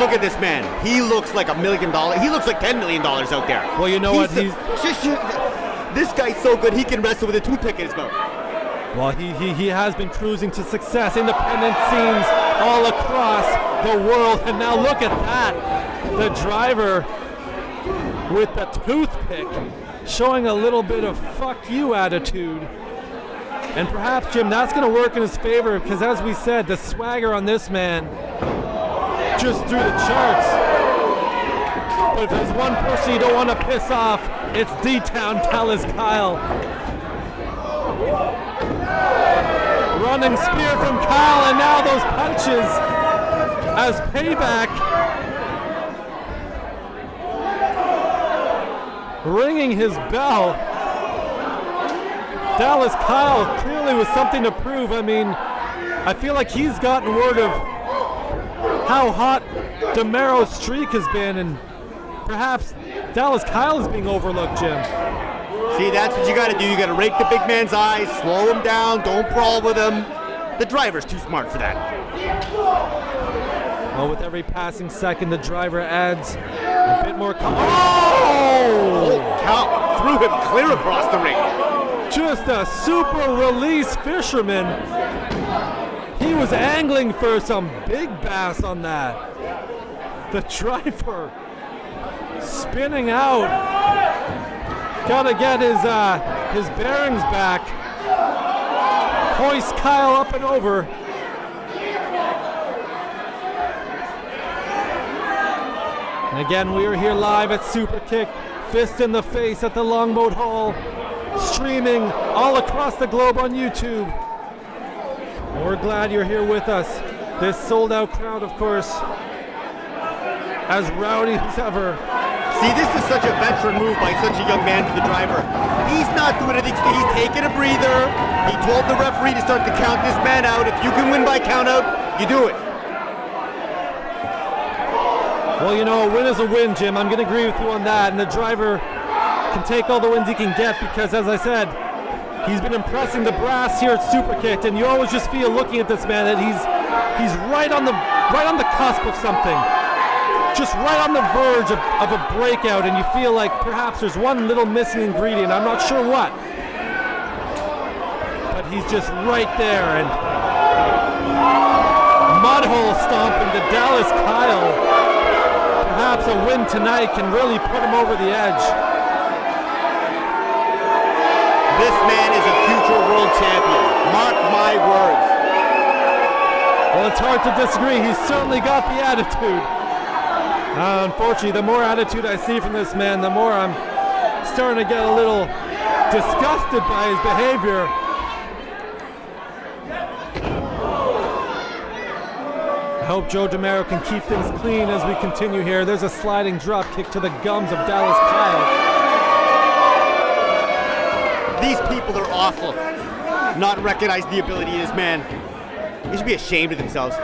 look at this man. He looks like $1 million. He looks like $10 million out there. Well, you know what? This guy's so good, he can wrestle with a toothpick in his mouth. Well, he has been cruising to success, independent scenes all across the world. And now look at that. The driver with the toothpick showing a little bit of fuck you attitude. And perhaps, Jim, that's going to work in his favor because, as we said, the swagger on this man just through the charts. But if there's one person you don't want to piss off, it's D-Town Dallas Kyle. Running spear from Kyle, and now those punches as payback. Ringing his bell. Dallas Kyle clearly with something to prove. I mean, I feel like he's gotten word of how hot Demaro's streak has been, and perhaps Dallas Kyle is being overlooked, Jim. See, that's what you got to do. You got to rake the big man's eyes, slow him down, don't brawl with him. The driver's too smart for that. Well, with every passing second, the driver adds a bit more. Oh! Cow threw him clear across the ring. Just a super release fisherman. He was angling for some big bass on that. The driver spinning out. Gotta get his bearings back. Hoist Kyle up and over. And again, we are here live at Superkick'd. Fist in the face at the Longboat Hall. Streaming all across the globe on YouTube. We're glad you're here with us. This sold-out crowd, of course, as rowdy as ever. See, this is such a veteran move by such a young man to the driver. He's not doing anything. He's taking a breather. He told the referee to start to count this man out. If you can win by count out, you do it. Well, you know, a win is a win, Jim. I'm going to agree with you on that. And the driver can take all the wins he can get because, as I said, he's been impressing the brass here at Superkick'd, and you always just feel looking at this man that he's right on the cusp of something, just right on the verge of a breakout, and you feel like perhaps there's one little missing ingredient. I'm not sure what, but he's just right there. And mudhole stomping to Dallas Kyle. Perhaps a win tonight can really put him over the edge. This man is a future world champion. Mark my words. Well, it's hard to disagree. He's certainly got the attitude. Unfortunately, the more attitude I see from this man, the more I'm starting to get a little disgusted by his behavior. I hope Joe Demaro can keep things clean as we continue here. There's a sliding drop kick to the gums of Dallas Kyle. These people are awful. Not recognize the ability of this man. They should be ashamed of themselves.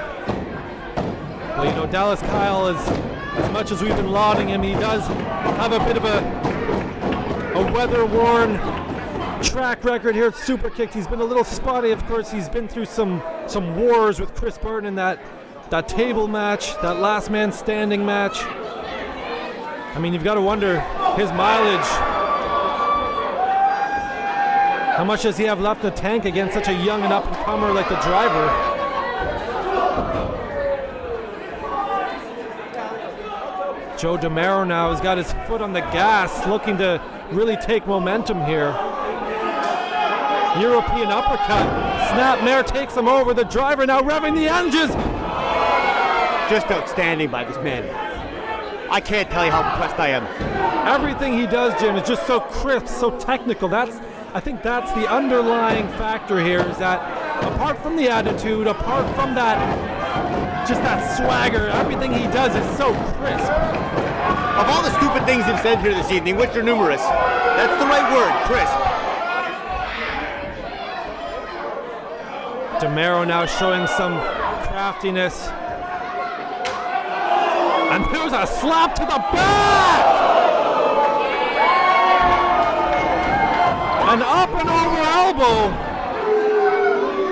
Well, you know, Dallas Kyle is, as much as we've been lauding him, he does have a bit of a weather-worn track record here at Superkick'd. He's been a little spotty, of course. He's been through some wars with Chris Burton in that table match, that last man standing match. I mean, you've got to wonder his mileage. How much does he have left in the tank against such a young and up-and-comer like the driver? Joe Demaro now has got his foot on the gas, looking to really take momentum here. European uppercut. Snapmare takes him over. The driver now revving the engines. Just outstanding by this man. I can't tell you how impressed I am. Everything he does, Jim, is just so crisp, so technical. I think that's the underlying factor here, is that apart from the attitude, apart from that, just that swagger, everything he does is so crisp. Of all the stupid things you've said here this evening, which are numerous, that's the right word, crisp. Demaro now showing some craftiness. And there's a slap to the back! An up and over elbow.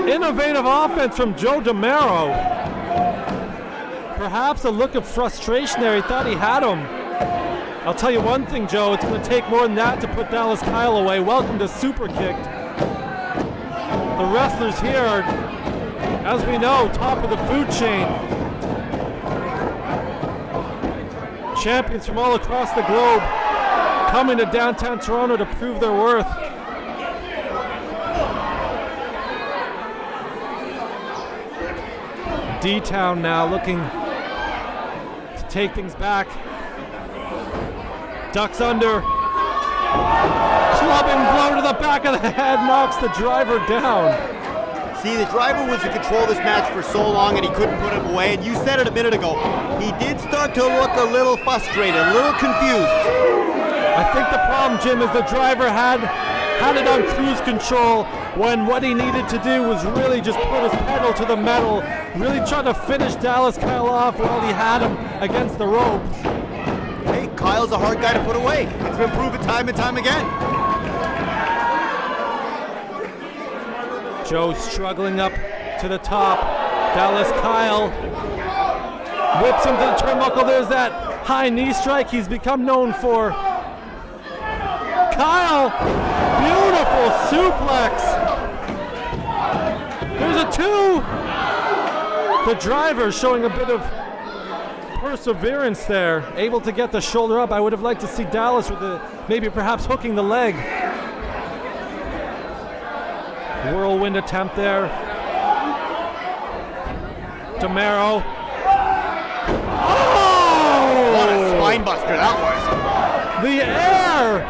Innovative offense from Joe Demaro. perhaps a look of frustration there. He thought he had him. I'll tell you one thing, Joe, it's going to take more than that to put Dallas Kyle away. Welcome to Superkick'd. The wrestlers here are, as we know, top of the food chain. Champions from all across the globe coming to downtown Toronto to prove their worth. D-Town now looking to take things back. Ducks under. Clubbing blow to the back of the head, knocks the driver down. See, the driver was in control of this match for so long and he couldn't put him away. And you said it a minute ago. He did start to look a little frustrated, a little confused. I think the problem, Jim, is the driver had it on cruise control when what he needed to do was really just put his pedal to the metal, really try to finish Dallas Kyle off while he had him against the ropes. Hey, Kyle's a hard guy to put away. It's been proven time and time again. Joe struggling up to the top. Dallas Kyle whips him to the turnbuckle. There's that high knee strike he's become known for. Kyle, beautiful suplex. There's a 2. The driver showing a bit of perseverance there, able to get the shoulder up. I would have liked to see Dallas with maybe perhaps hooking the leg. Whirlwind attempt there. Demaro. Oh! What a spine buster that was. The air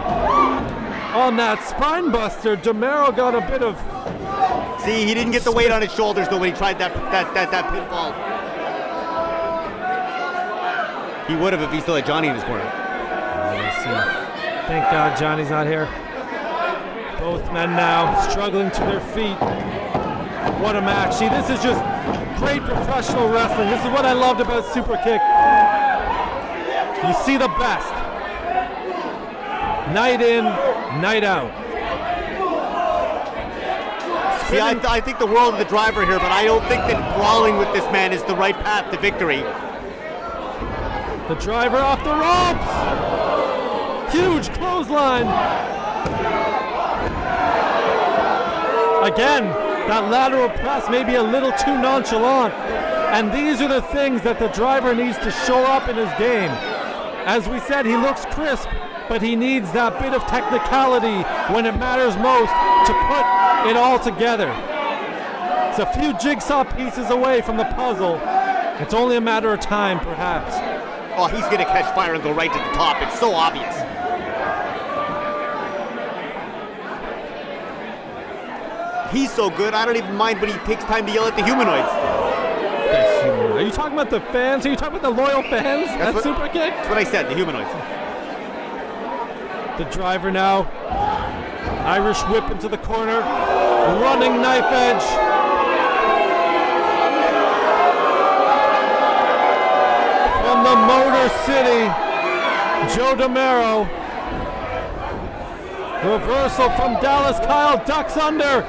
on that spine buster. Demaro got a bit of. See, he didn't get the weight on his shoulders though when he tried that pinfall. He would have if he still had Johnny in his corner. Let's see. Thank God Johnny's not here. Both men now struggling to their feet. What a match. See, this is just great professional wrestling. This is what I loved about Superkick'd. You see the best. Night in, night out. See, I think the world of the driver here, but I don't think that brawling with this man is the right path to victory. The driver off the ropes. Huge clothesline. Again, that lateral press may be a little too nonchalant. And these are the things that the driver needs to show up in his game. As we said, he looks crisp, but he needs that bit of technicality when it matters most to put it all together. It's a few jigsaw pieces away from the puzzle. It's only a matter of time, perhaps. Oh, he's going to catch fire and go right to the top. It's so obvious. He's so good, I don't even mind when he takes time to yell at the humanoids. Are you talking about the fans? Are you talking about the loyal fans at Superkick'd? That's what I said, the humanoids. The driver now. Irish whip into the corner. Running knife edge. From the Motor City, Joe Demaro. Reversal from Dallas Kyle, ducks under.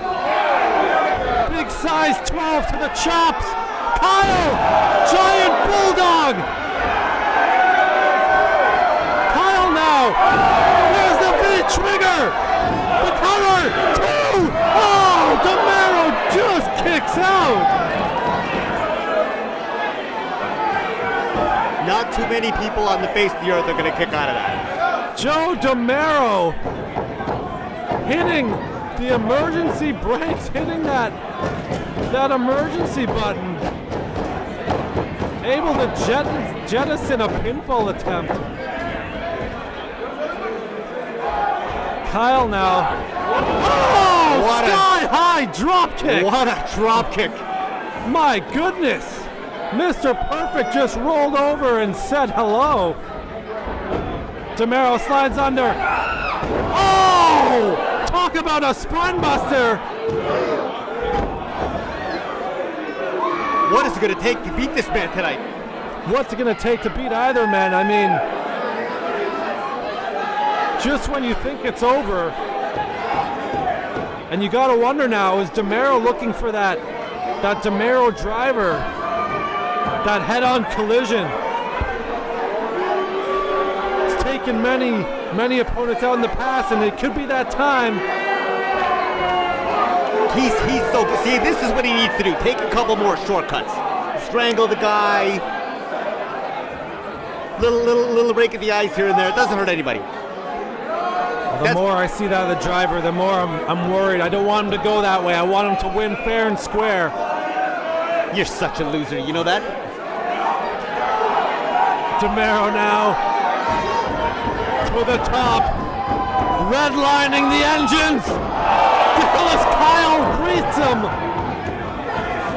Big size 12 to the chops. Kyle, giant bulldog. Kyle now. There's the trigger. The cover. 2. Oh, Demaro just kicks out. Not too many people on the face of the earth are going to kick out of that. Joe Demaro hitting the emergency brakes, hitting that emergency button. Able to jettison a pinfall attempt. Kyle now. Oh, what sky high drop kick. What a drop kick. My goodness. Mr. Perfect just rolled over and said hello. Demaro slides under. Oh! Talk about a spine buster. What is it going to take to beat this man tonight? What's it going to take to beat either man? I mean, just when you think it's over, and you got to wonder now, is Demaro looking for that Demaro driver, that head-on collision. It's taken many opponents out in the past, and it could be that time. He's so good. See, this is what he needs to do. Take a couple more shortcuts. Strangle the guy. Little rake of the ice here and there. It doesn't hurt anybody. The more I see that of the driver, the more I'm worried. I don't want him to go that way. I want him to win fair and square. You're such a loser, you know that? Demaro now to the top, redlining the engines. Dallas Kyle greets him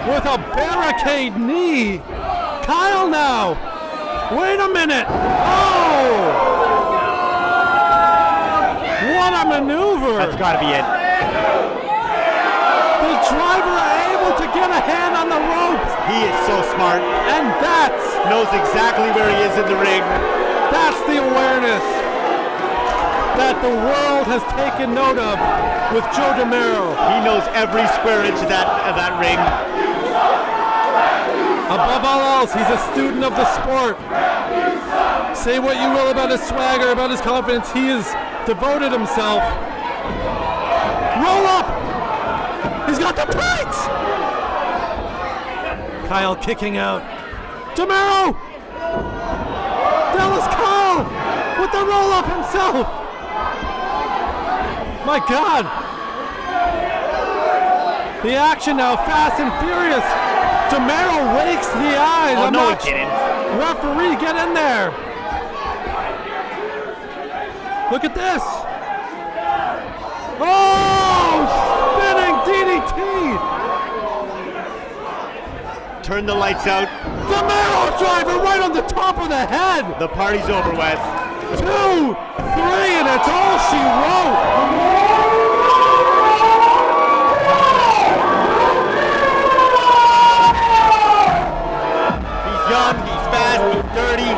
with a barricade knee. Kyle now, wait a minute. Oh! What a maneuver! That's got to be it. The driver able to get a hand on the ropes. He is so smart. And knows exactly where he is in the ring. That's the awareness that the world has taken note of with Joe Demaro. He knows every square inch of that ring. Above all else, he's a student of the sport. Say what you will about his swagger, about his confidence, he has devoted himself. Roll up! He's got the tights! Kyle kicking out. Demaro! Dallas Kyle with the roll up himself! My God! The action now, fast and furious. Demaro rakes the eyes. Oh, no, he didn't. Referee, get in there. Look at this. Oh, spinning DDT. Turn the lights out. Demaro driver right on the top of the head. The party's over, Wes. 2, 3, and it's all she wrote.